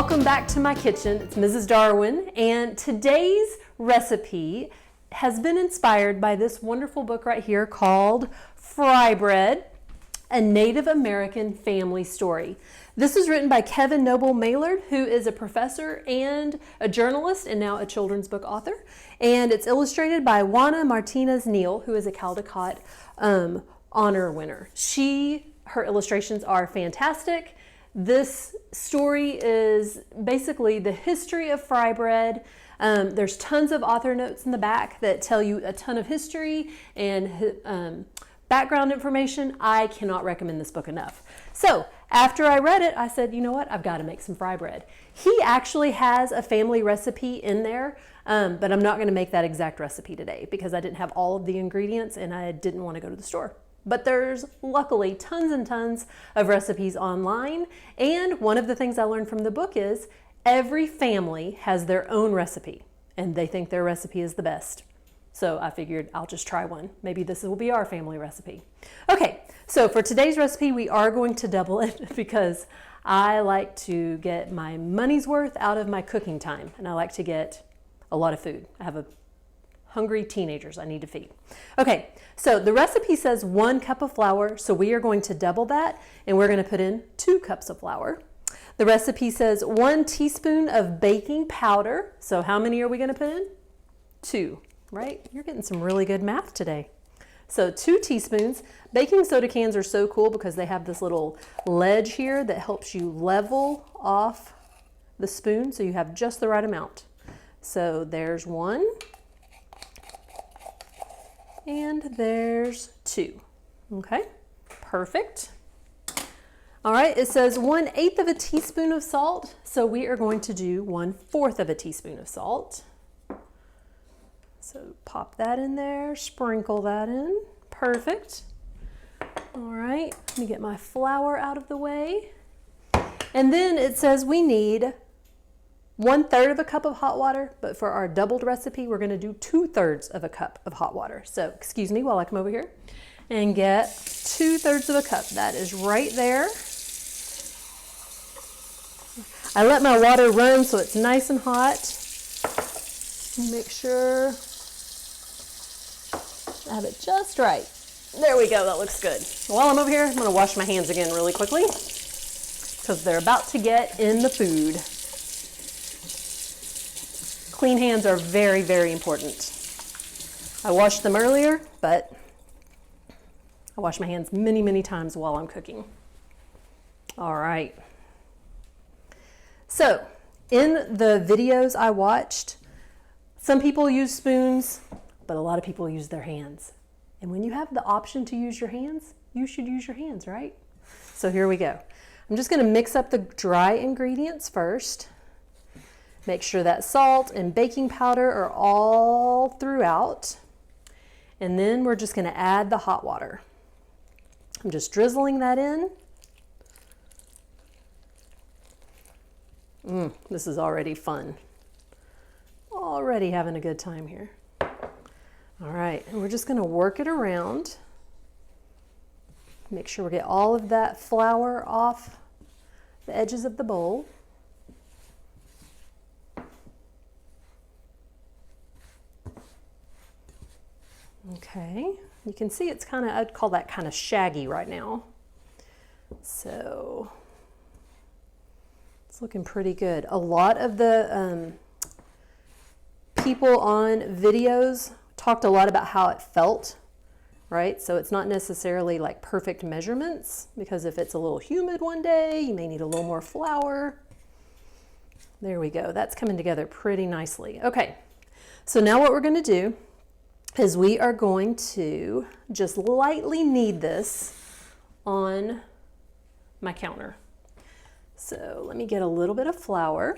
Welcome back to my kitchen. It's Mrs. Darwin, and today's recipe has been inspired by this wonderful book right here called Fry Bread, a Native American Family Story. This is written by Kevin Noble Maillard, who is a professor and a journalist and now a children's book author. And it's illustrated by Juana Martinez Neal, who is a Caldecott honor winner. Her illustrations are fantastic. This story is basically the history of fry bread. There's tons of author notes in the back that tell you a ton of history and background information. I cannot recommend this book enough. So after I read it, I said, you know what? I've got to make some fry bread. He actually has a family recipe in there, but I'm not going to make that exact recipe today because I didn't have all of the ingredients and I didn't want to go to the store. But there's luckily tons and tons of recipes online. And one of the things I learned from the book is every family has their own recipe and they think their recipe is the best. So I figured I'll just try one. Maybe this will be our family recipe. Okay, so for today's recipe, we are going to double it because I like to get my money's worth out of my cooking time and I like to get a lot of food. I have hungry teenagers I need to feed. Okay, so the recipe says 1 cup of flour, so we are going to double that and we're going to put in 2 cups of flour. The recipe says 1 teaspoon of baking powder, so how many are we going to put in? 2, right? You're getting some really good math today. So 2 teaspoons. Baking soda cans are so cool because they have this little ledge here that helps you level off the spoon so you have just the right amount. So there's 1. And there's 2. Okay, perfect. All right, it says 1/8 of a teaspoon of salt. So we are going to do 1/4 of a teaspoon of salt. So pop that in there, sprinkle that in. Perfect. All right, let me get my flour out of the way. And then it says we need 1/3 of a cup of hot water, but for our doubled recipe, we're going to do 2/3 of a cup of hot water. So excuse me while I come over here and get 2/3 of a cup. That is right there. I let my water run so it's nice and hot. Make sure I have it just right. There we go, that looks good. While I'm over here, I'm going to wash my hands again really quickly because they're about to get in the food. Clean hands are very, very important. I washed them earlier, but I wash my hands many, many times while I'm cooking. All right. So in the videos I watched, some people use spoons, but a lot of people use their hands. And when you have the option to use your hands, you should use your hands, right? So here we go. I'm just going to mix up the dry ingredients first. Make sure that salt and baking powder are all throughout. And then we're just going to add the hot water. I'm just drizzling that in. This is already fun. Already having a good time here. All right, and we're just going to work it around. Make sure we get all of that flour off the edges of the bowl. Okay, you can see it's kind of, I'd call that kind of shaggy right now. So it's looking pretty good. A lot of the people on videos talked a lot about how it felt, right? So it's not necessarily like perfect measurements because if it's a little humid one day, you may need a little more flour. There we go. That's coming together pretty nicely. Okay, so now what we're going to do is we are going to just lightly knead this on my counter. So let me get a little bit of flour,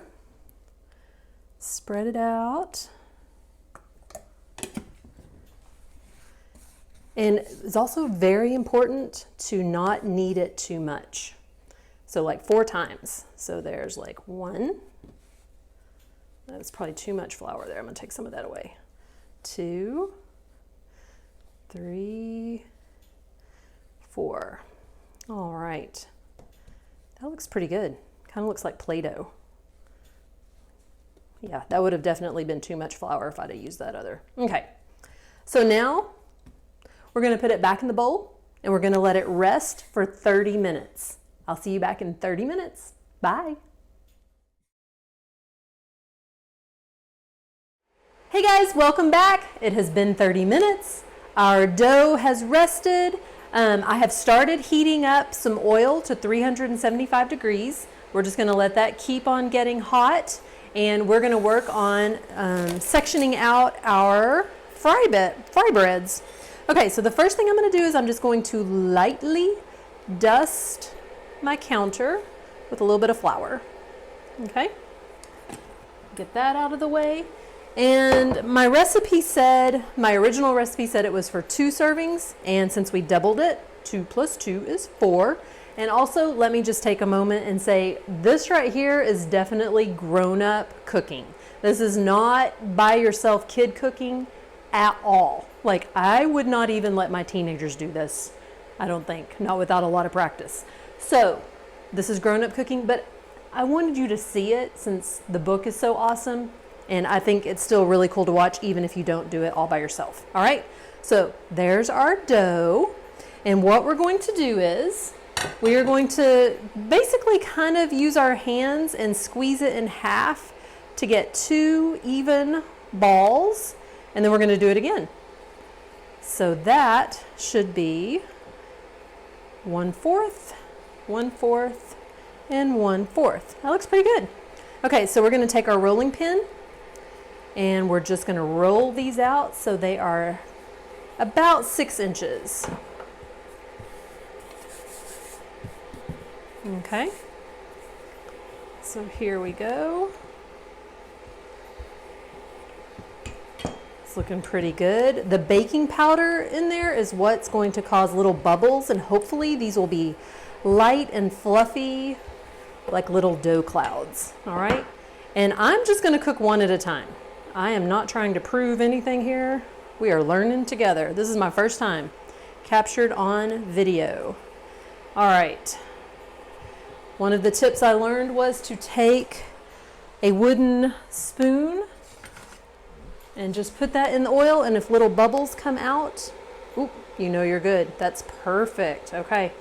spread it out. And it's also very important to not knead it too much. So like 4 times. So there's like 1. That's probably too much flour there. I'm going to take some of that away. 2, 3, 4. All right. That looks pretty good. Kind of looks like Play-Doh. Yeah, that would have definitely been too much flour if I'd have used that other. Okay, so now we're gonna put it back in the bowl and we're gonna let it rest for 30 minutes. I'll see you back in 30 minutes. Bye. Hey guys, welcome back. It has been 30 minutes. Our dough has rested. I have started heating up some oil to 375 degrees. We're just gonna let that keep on getting hot, and we're gonna work on sectioning out our fry breads. Okay, so the first thing I'm gonna do is I'm just going to lightly dust my counter with a little bit of flour. Okay, get that out of the way. And my original recipe said it was for 2 servings, and since we doubled it, 2 plus 2 is 4. And also, let me just take a moment and say, this right here is definitely grown-up cooking. This is not by yourself kid cooking at all. Like, I would not even let my teenagers do this, I don't think, not without a lot of practice. So, this is grown-up cooking, but I wanted you to see it since the book is so awesome. And I think it's still really cool to watch even if you don't do it all by yourself. All right, so there's our dough. And what we're going to do is we are going to basically kind of use our hands and squeeze it in half to get 2 even balls. And then we're going to do it again. So that should be 1/4, 1/4, and 1/4. That looks pretty good. Okay, so we're going to take our rolling pin and we're just going to roll these out so they are about 6 inches. Okay, so here we go. It's looking pretty good. The baking powder in there is what's going to cause little bubbles, and hopefully these will be light and fluffy like little dough clouds. All right, and I'm just going to cook one at a time. I am not trying to prove anything here. We are learning together. This is my first time captured on video. All right. One of the tips I learned was to take a wooden spoon and just put that in the oil, and if little bubbles come out, oop, you know you're good. That's perfect. Okay.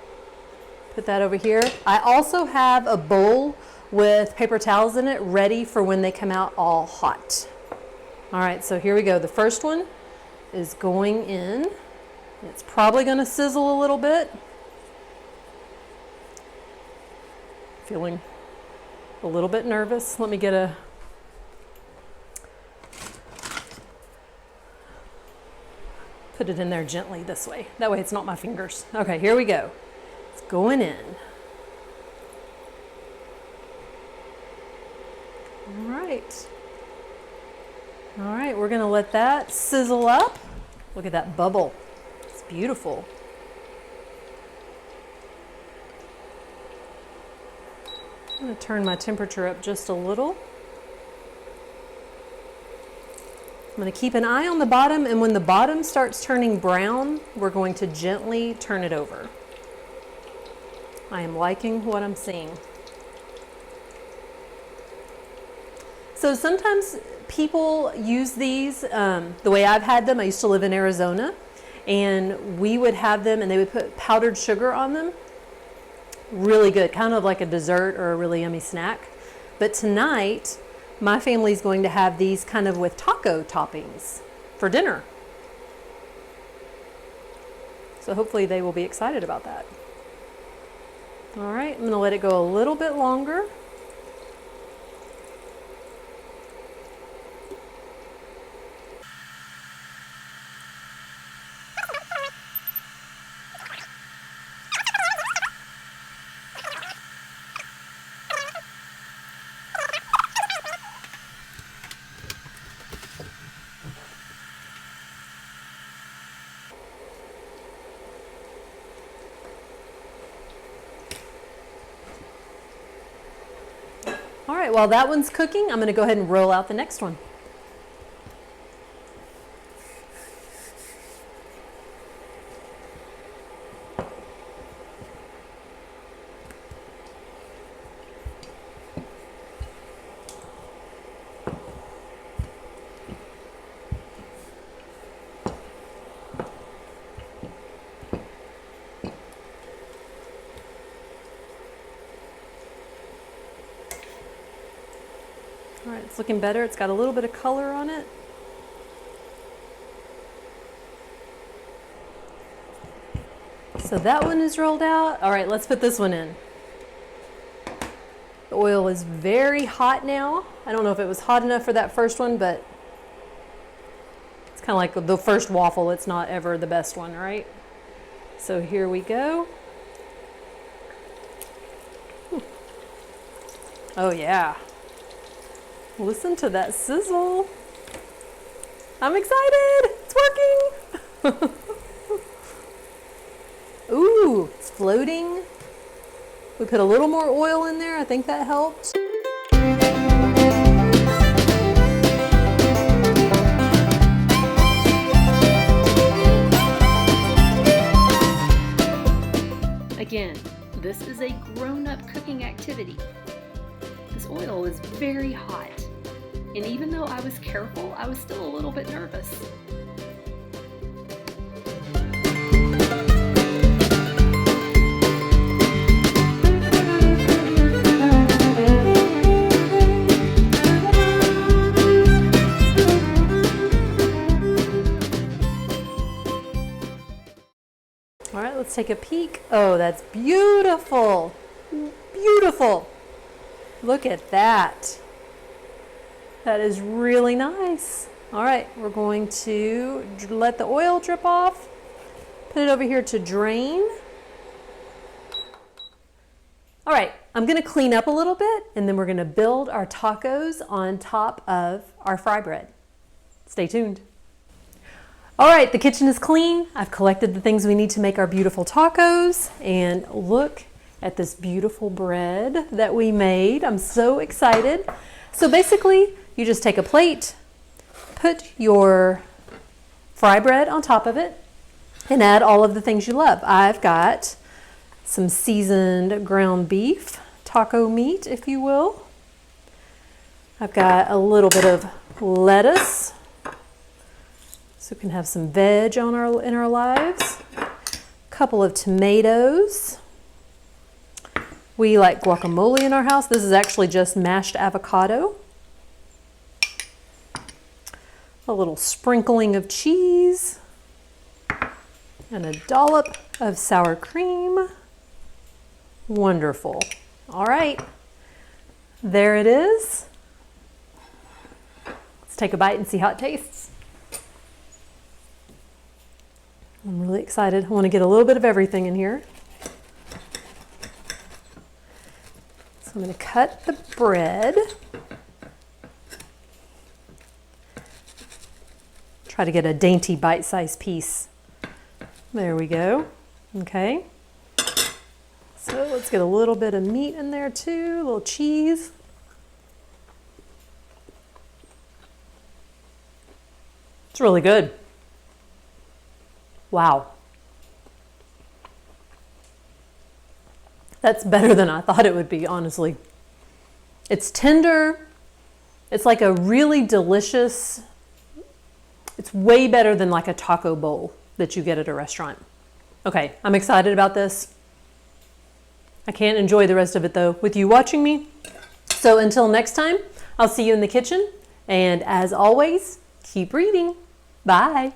Put that over here. I also have a bowl with paper towels in it ready for when they come out all hot. All right, so here we go. The first one is going in. It's probably going to sizzle a little bit. Feeling a little bit nervous. Let me get a... Put it in there gently this way. That way it's not my fingers. Okay, here we go. It's going in. All right. All right, we're gonna let that sizzle up. Look at that bubble. It's beautiful. I'm gonna turn my temperature up just a little. I'm gonna keep an eye on the bottom, and when the bottom starts turning brown, we're going to gently turn it over. I am liking what I'm seeing. So sometimes people use these the way I've had them. I used to live in Arizona, and we would have them and they would put powdered sugar on them. Really good, kind of like a dessert or a really yummy snack. But tonight, my family's going to have these kind of with taco toppings for dinner. So hopefully they will be excited about that. All right, I'm gonna let it go a little bit longer. All right, while that one's cooking, I'm gonna go ahead and roll out the next one. It's looking better. It's got a little bit of color on it. So that one is rolled out. All right, let's put this one in. The oil is very hot now. I don't know if it was hot enough for that first one, but it's kind of like the first waffle. It's not ever the best one, right? So here we go. Oh yeah. Listen to that sizzle. I'm excited. It's working. Ooh, it's floating. We put a little more oil in there. I think that helped. Again, this is a grown-up cooking activity. This oil is very hot, and even though I was careful, I was still a little bit nervous. All right, let's take a peek. Oh, that's beautiful. Beautiful. Look at that. That is really nice. All right, we're going to let the oil drip off. Put it over here to drain. All right, I'm gonna clean up a little bit and then we're gonna build our tacos on top of our fry bread. Stay tuned. All right, the kitchen is clean. I've collected the things we need to make our beautiful tacos, and look at this beautiful bread that we made. I'm so excited. So basically, you just take a plate, put your fry bread on top of it, and add all of the things you love. I've got some seasoned ground beef, taco meat, if you will. I've got a little bit of lettuce, so we can have some veg in our lives. A couple of tomatoes. We like guacamole in our house. This is actually just mashed avocado. A little sprinkling of cheese. And a dollop of sour cream. Wonderful. All right. There it is. Let's take a bite and see how it tastes. I'm really excited. I want to get a little bit of everything in here. So I'm going to cut the bread. Try to get a dainty bite-sized piece. There we go. Okay. So let's get a little bit of meat in there too, a little cheese. It's really good. Wow. That's better than I thought it would be, honestly. It's tender. It's like a really delicious, it's way better than like a taco bowl that you get at a restaurant. Okay, I'm excited about this. I can't enjoy the rest of it though with you watching me. So until next time, I'll see you in the kitchen. And as always, keep reading. Bye.